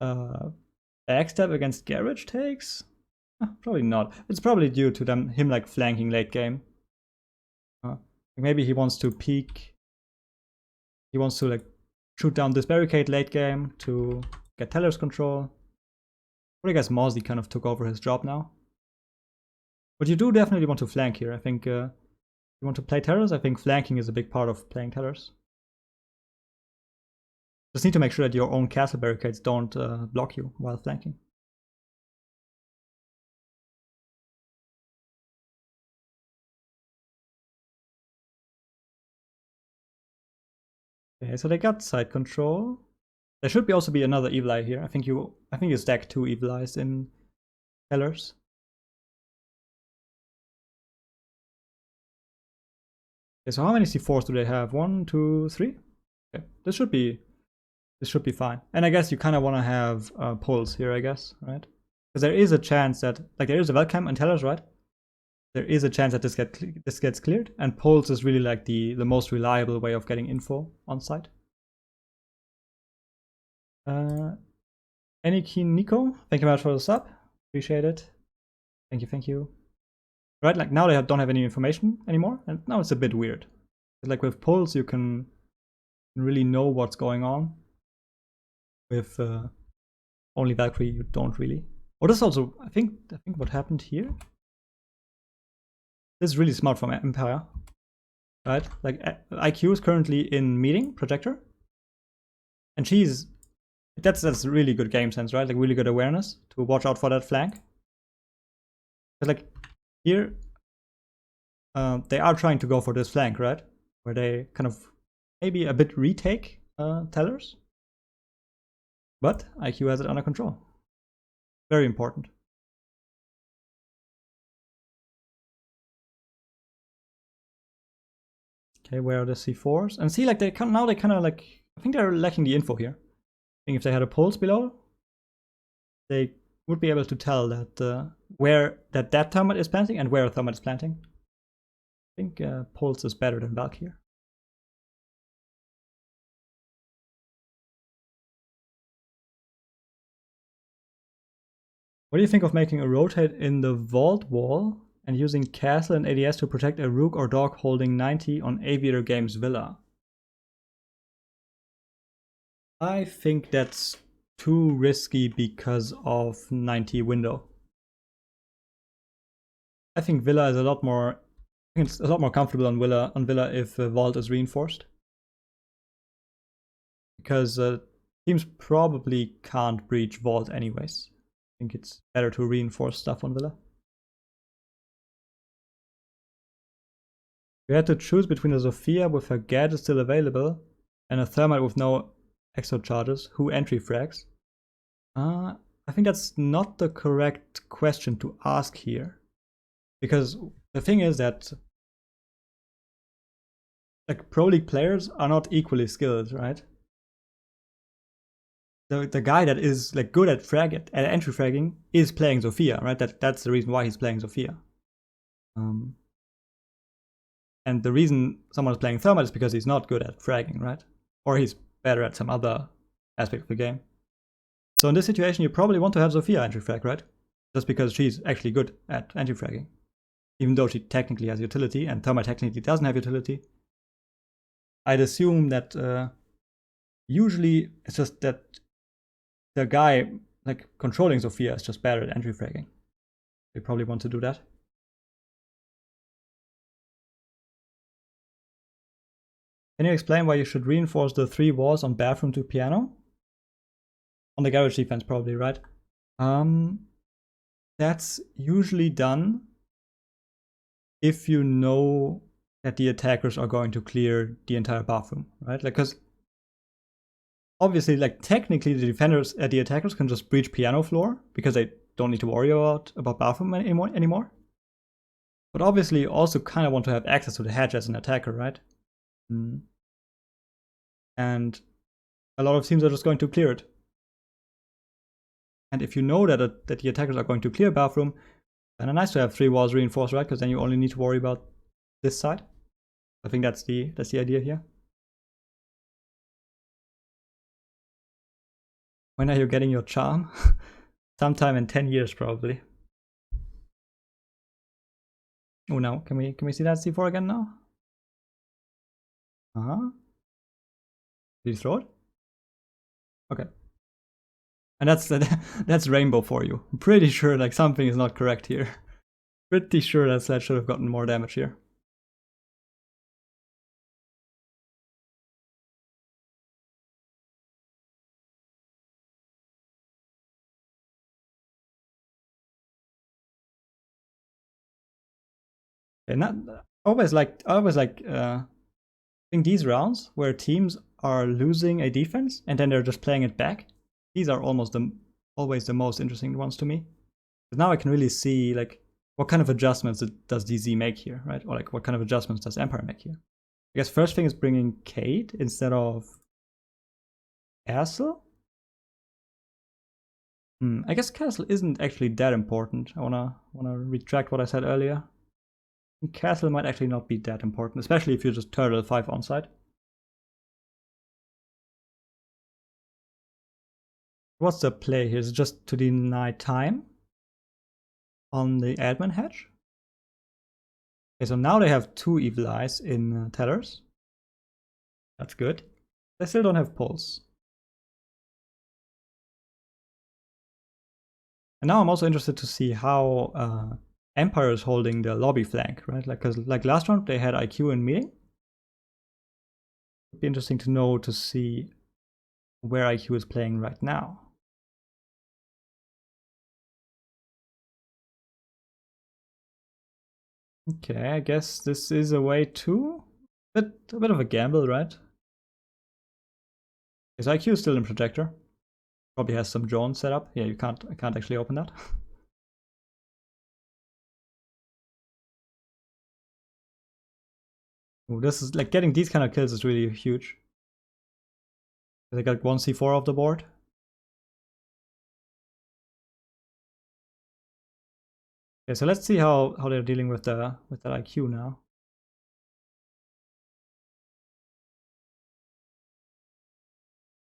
backstab against garage takes. Probably not. It's probably due to him like flanking late game. Maybe he wants to peek. He wants to like shoot down this barricade late game to get Teller's control. But I guess Mozzie kind of took over his job now. But you do definitely want to flank here. I think you want to play Tellers. I think flanking is a big part of playing Tellers. Just need to make sure that your own castle barricades don't block you while flanking. Okay, so they got side control. There should also be another evil eye here. I think you stack 2 evil eyes in tellers. Okay, so how many C4s do they have? 1, 2, 3? Okay, this should be fine. And I guess you kind of want to have pulls here, I guess, right? Because there is a chance that, like, there is a welcome and tellers, right? There is a chance that this gets cleared, and pulls is really like the most reliable way of getting info on site. Any keen Nico, thank you very much for the sub. Appreciate it. Thank you. Right, like now they don't have any information anymore, and now it's a bit weird. Like with pulls, you can really know what's going on. With only Valkyrie, you don't really. Oh, this also, I think what happened here. This is really smart from Empire, right? Like IQ is currently in meeting projector, and that's really good game sense, right? Like really good awareness to watch out for that flank. But like here, they are trying to go for this flank, right? Where they kind of maybe a bit retake tellers. But IQ has it under control. Very important. Okay, where are the C4s? And see, like now they kind of like, I think they're lacking the info here. I think if they had a pulse below, they would be able to tell that where that thermite is planting and where a thermite is planting. I think pulse is better than Valk here. What do you think of making a rotate in the vault wall and using castle and ADS to protect a rook or dog holding 90 on Aviator Games Villa? I think that's too risky because of 90 window. I think Villa is a lot more. I think it's a lot more comfortable on Villa if vault is reinforced, because teams probably can't breach vault anyways. I think it's better to reinforce stuff on Villa. We had to choose between a Sophia with her gadget still available and a thermite with no exo charges. Who entry frags? I think that's not the correct question to ask here, because the thing is that like pro league players are not equally skilled, right? The guy that is like good at entry fragging is playing Sophia, right? That's the reason why he's playing Sophia. And the reason someone is playing Thermite is because he's not good at fragging, right? Or he's better at some other aspect of the game. So in this situation, you probably want to have Sophia entry frag, right? Just because she's actually good at entry fragging. Even though she technically has utility, and Thermite technically doesn't have utility. I'd assume that usually it's just that the guy like controlling Sophia is just better at entry fragging. They probably want to do that. Can you explain why you should reinforce the 3 walls on bathroom to piano? On the garage defense, probably, right? That's usually done if you know that the attackers are going to clear the entire bathroom, right? Like, because obviously, like, technically the defenders the attackers can just breach piano floor because they don't need to worry about bathroom anymore. But obviously you also kind of want to have access to the hatch as an attacker, right? And a lot of teams are just going to clear it. And if you know that the attackers are going to clear bathroom, then it's nice to have 3 walls reinforced, right? Because then you only need to worry about this side. I think that's the idea here. When are you getting your charm? Sometime in 10 years, probably. Oh, now can we see that C4 again now? Did you throw it? Okay. And that's rainbow for you. I'm pretty sure like something is not correct here. Pretty sure that Sledge should have gotten more damage here. And I always like I think these rounds where teams are losing a defense and then they're just playing it back, these are always the most interesting ones to me. Because now I can really see like what kind of adjustments does DZ make here, right? Or like what kind of adjustments does Empire make here? I guess first thing is bringing Kate instead of Castle. I guess Castle isn't actually that important. I wanna retract what I said earlier. Castle might actually not be that important, especially if you just turtle 5 onside. What's the play here? Is it just to deny time on the admin hatch? Okay, so now they have 2 evil eyes in tellers. That's good. They still don't have pulse. And now I'm also interested to see how Empire is holding the lobby flank, right? Because like last round they had IQ in meeting. It'd be interesting to know to see where IQ is playing right now. Okay, I guess this is a way too. A bit of a gamble, right? Is IQ still in projector? Probably has some drones set up. Yeah, I can't actually open that. Ooh, this is like getting these kind of kills is really huge. They got 1 C4 off the board. Okay, so let's see how they're dealing with the IQ now.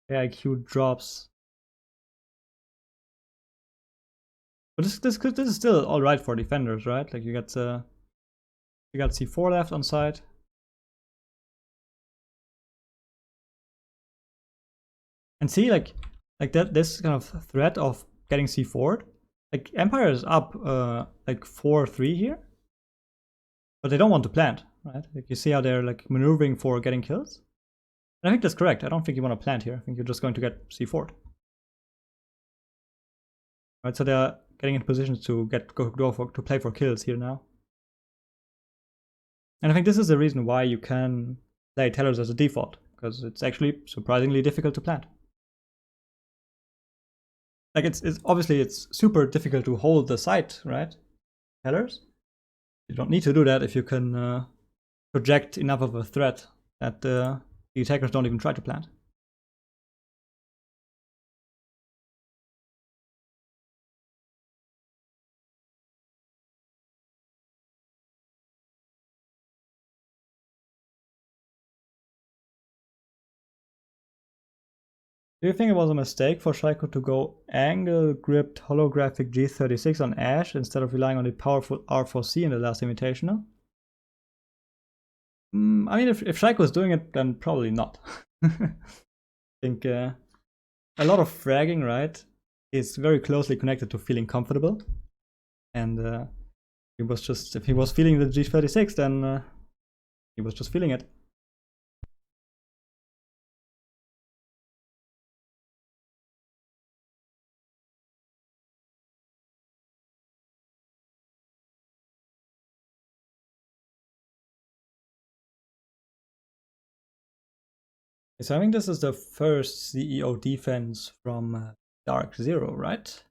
Yeah, IQ drops. But this is still all right for defenders, right? Like you got C4 left on side. And see, like that this kind of threat of getting C4'd. Like Empire is up like 4-3 here, but they don't want to plant, right? Like you see how they're like maneuvering for getting kills. And I think that's correct. I don't think you want to plant here. I think you're just going to get C4'd. Right, so they're getting into positions to to play for kills here now. And I think this is the reason why you can play tellers as a default, because it's actually surprisingly difficult to plant. Like it's obviously it's super difficult to hold the site, right? Tellers. You don't need to do that if you can project enough of a threat that the attackers don't even try to plant. Do you think it was a mistake for Shaiko to go angle-gripped holographic G36 on Ash instead of relying on the powerful R4C in the last Invitational? I mean, if Shaiko is doing it, then probably not. I think a lot of fragging, right, is very closely connected to feeling comfortable. And he was just, if he was feeling the G36, then he was just feeling it. So I think this is the first CEO defense from Dark Zero, right?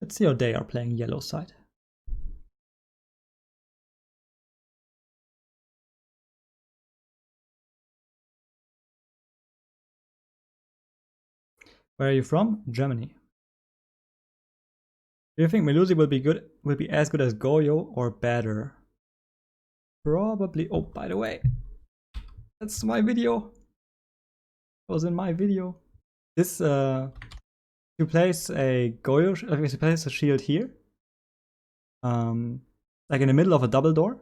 Let's see how they are playing yellow side. Where are you from? Germany. Do you think Melusi will be as good as Goyo or better? Probably. Oh, by the way, that's my video. It was in my video. This you place a Goyo, if you place a shield here, like in the middle of a double door,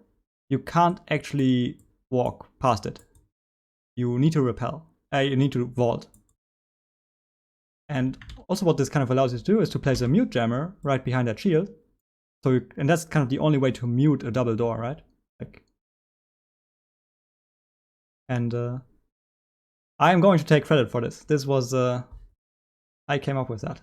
you can't actually walk past it. You need to repel. You need to vault. And also what this kind of allows you to do is to place a mute jammer right behind that shield. So and that's kind of the only way to mute a double door, right? Like, and I am going to take credit for this. This was I came up with that.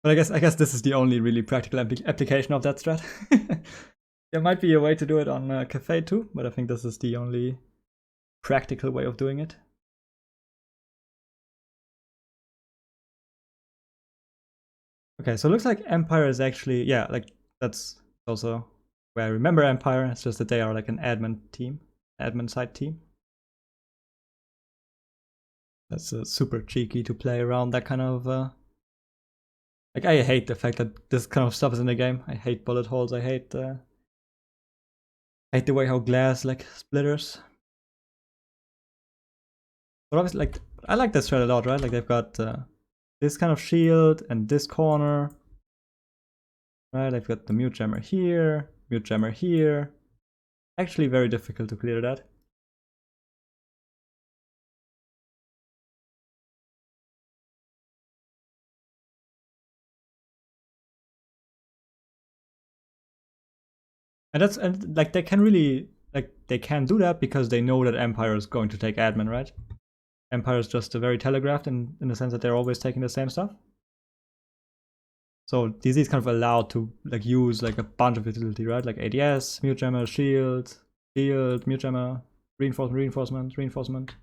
But I guess this is the only really practical application of that strat. There might be a way to do it on Cafe too, but I think this is the only practical way of doing it. Okay, so it looks like Empire is actually, yeah, like that's also where I remember Empire. It's just that they are like an admin team, admin side team. That's super cheeky to play around that kind of. Like I hate the fact that this kind of stuff is in the game. I hate bullet holes. I hate the way how glass like splitters. But obviously, like I like this strat a lot, right? Like they've got this kind of shield and this corner. Right, I've got the mute jammer here, mute jammer here. Actually very difficult to clear that. And like they can really like they can do that because they know that Empire is going to take admin, right? Empire is just very telegraphed in the sense that they're always taking the same stuff. So DZ is kind of allowed to like use like a bunch of utility, right? Like ADS, mute jammer, shield, mute jammer, reinforcement.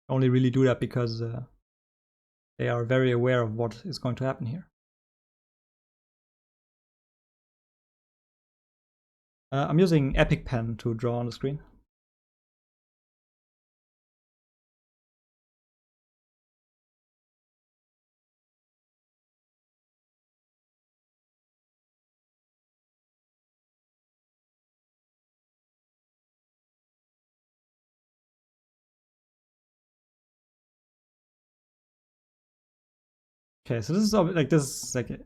Only really do that because they are very aware of what is going to happen here. I'm using Epic Pen to draw on the screen. Okay, so this is like it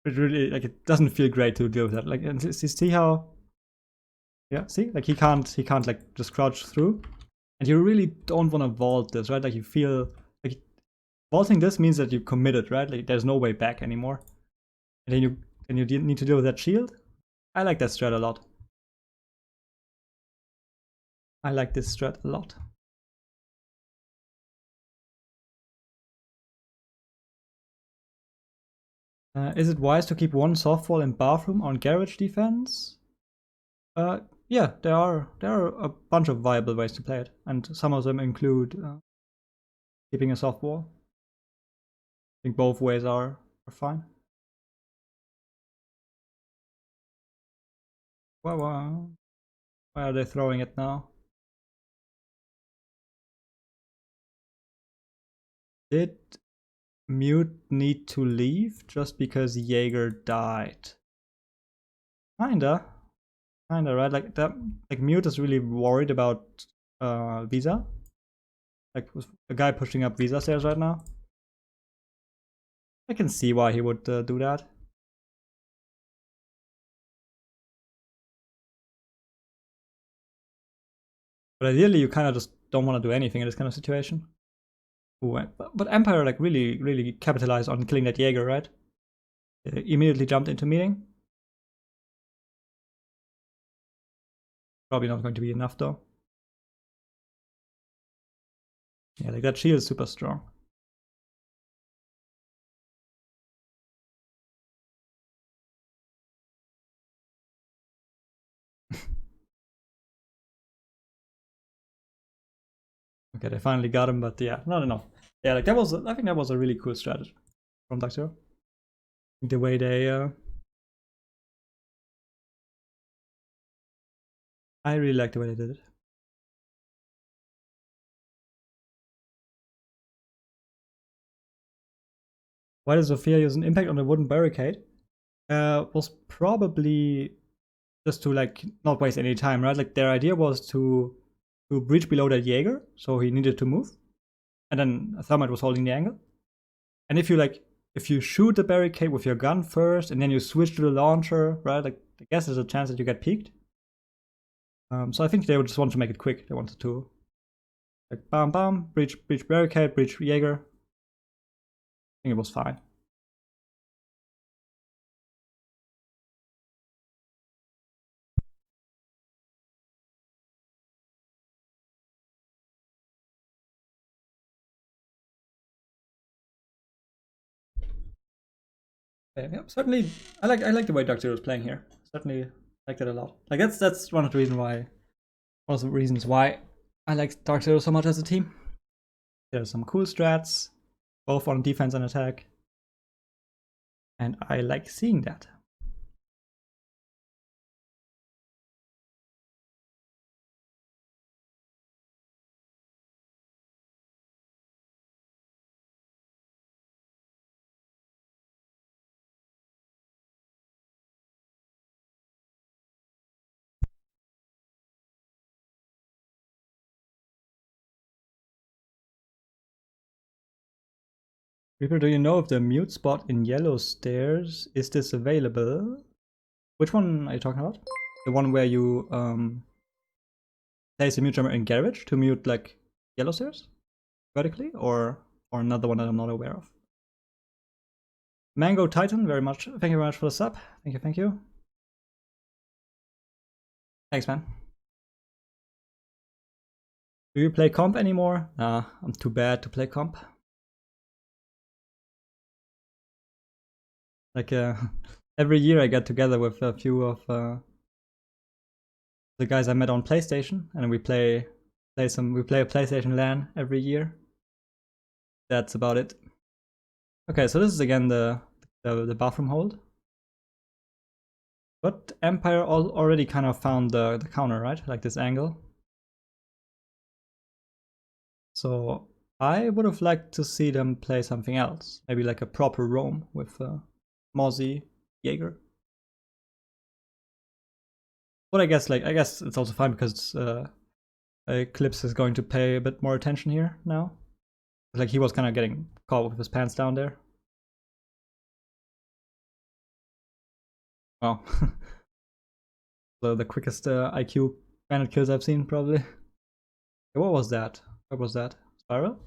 really like it doesn't feel great to deal with that. Like, and see how, yeah, see, like he can't like just crouch through, and you really don't want to vault this, right? Like you feel like vaulting this means that you committed, right? Like there's no way back anymore, and then you need to deal with that shield. I like that strat a lot. I like this strat a lot. Is it wise to keep one softball in bathroom on garage defense? Yeah, there are a bunch of viable ways to play it, and some of them include keeping a softball. I think both ways are fine. Well, why are they throwing it now? Did Mute need to leave just because Jaeger died? Kinda, right? Like that, like Mute is really worried about Visa. Like a guy pushing up Visa stairs right now. I can see why he would do that. But ideally, you kind of just don't want to do anything in this kind of situation. Ooh, but Empire like really capitalized on killing that Jaeger, right? They immediately jumped into meeting. Probably not going to be enough though. Yeah, like that shield is super strong. Okay, they finally got him, but yeah, not enough. Yeah, like that was, I think that was a really cool strategy from Doctor. The way they, I really like the way they did it. Why does Sophia use an impact on the wooden barricade? Was probably just to like not waste any time, right? Like their idea was to breach below that Jaeger, so he needed to move, and then Thermite was holding the angle. And if you shoot the barricade with your gun first, and then you switch to the launcher, right? Like I guess there's a chance that you get peeked. So I think they would just want to make it quick. They wanted to like bam bam, breach barricade, breach Jaeger. I think it was fine. Yeah, certainly, I like the way Dark Zero is playing here. Certainly like that a lot. Like that's one of the reasons why I like Dark Zero so much as a team. There's some cool strats, both on defense and attack, and I like seeing that. People, do you know if the mute spot in yellow stairs is this available? Which one are you talking about? The one where you place a mute jammer in garage to mute like yellow stairs vertically, or another one that I'm not aware of? Mango Titan, very much. Thank you very much for the sub. Thank you, thank you. Thanks, man. Do you play comp anymore? Nah, I'm too bad to play comp. Like every year I get together with a few of the guys I met on PlayStation, and we play a PlayStation LAN every year. That's about it. Okay, so this is again the bathroom hold. But Empire already kind of found the counter, right? Like this angle. So I would have liked to see them play something else. Maybe like a proper roam with Mozzie, Jaeger. But I guess it's also fine because Eclipse is going to pay a bit more attention here now. Like he was kind of getting caught with his pants down there. Wow. So the quickest IQ bandit kills I've seen, probably. What was that? What was that? Spiral?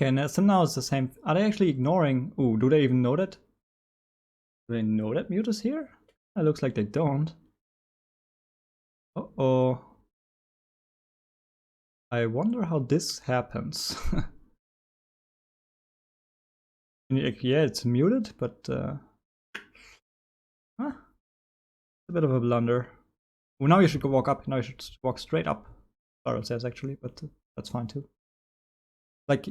Okay, so now it's the same. Are they actually ignoring? Ooh, do they even know that? Do they know that Mute is here? It looks like they don't. Uh-oh. I wonder how this happens. Yeah, it's muted, but huh? A bit of a blunder. Well, now you should go walk up. Now you should walk straight up. Spiral says actually, but that's fine too. Like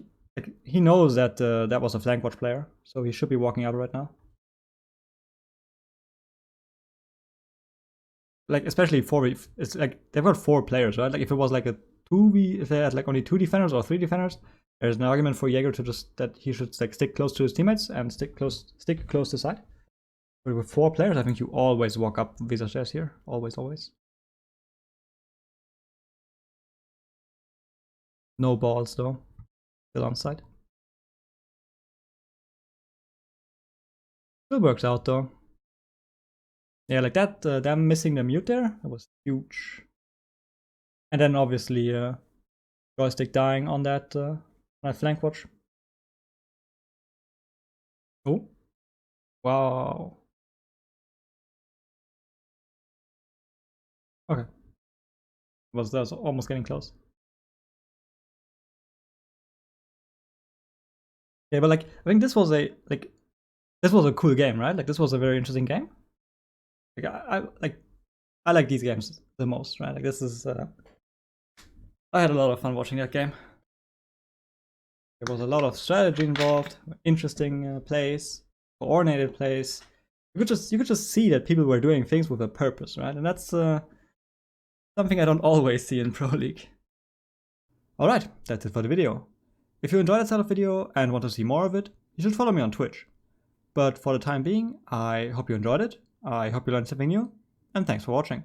he knows that that was a flank watch player, so he should be walking up right now. Like especially 4v, it's like they've got 4 players, right? Like if it was like a 2v, if they had like only 2 defenders or 3 defenders, there's an argument for Jaeger to just that he should like stick close to his teammates and stick close to side. But with 4 players, I think you always walk up Visa stairs here. Always, always. No balls though. Still on side. Still works out though. Yeah, like that, them missing the mute there, that was huge. And then obviously joystick dying on that flank watch. Oh, wow. Okay, that was almost getting close. Yeah, but like I think this was a cool game, right? Like this was a very interesting game. Like I like these games the most, right? Like this is I had a lot of fun watching that game. There was a lot of strategy involved, interesting plays, coordinated plays. You could just see that people were doing things with a purpose, right? And that's something I don't always see in Pro League. Alright, that's it for the video. If you enjoyed that style of video and want to see more of it, you should follow me on Twitch. But for the time being, I hope you enjoyed it, I hope you learned something new, and thanks for watching.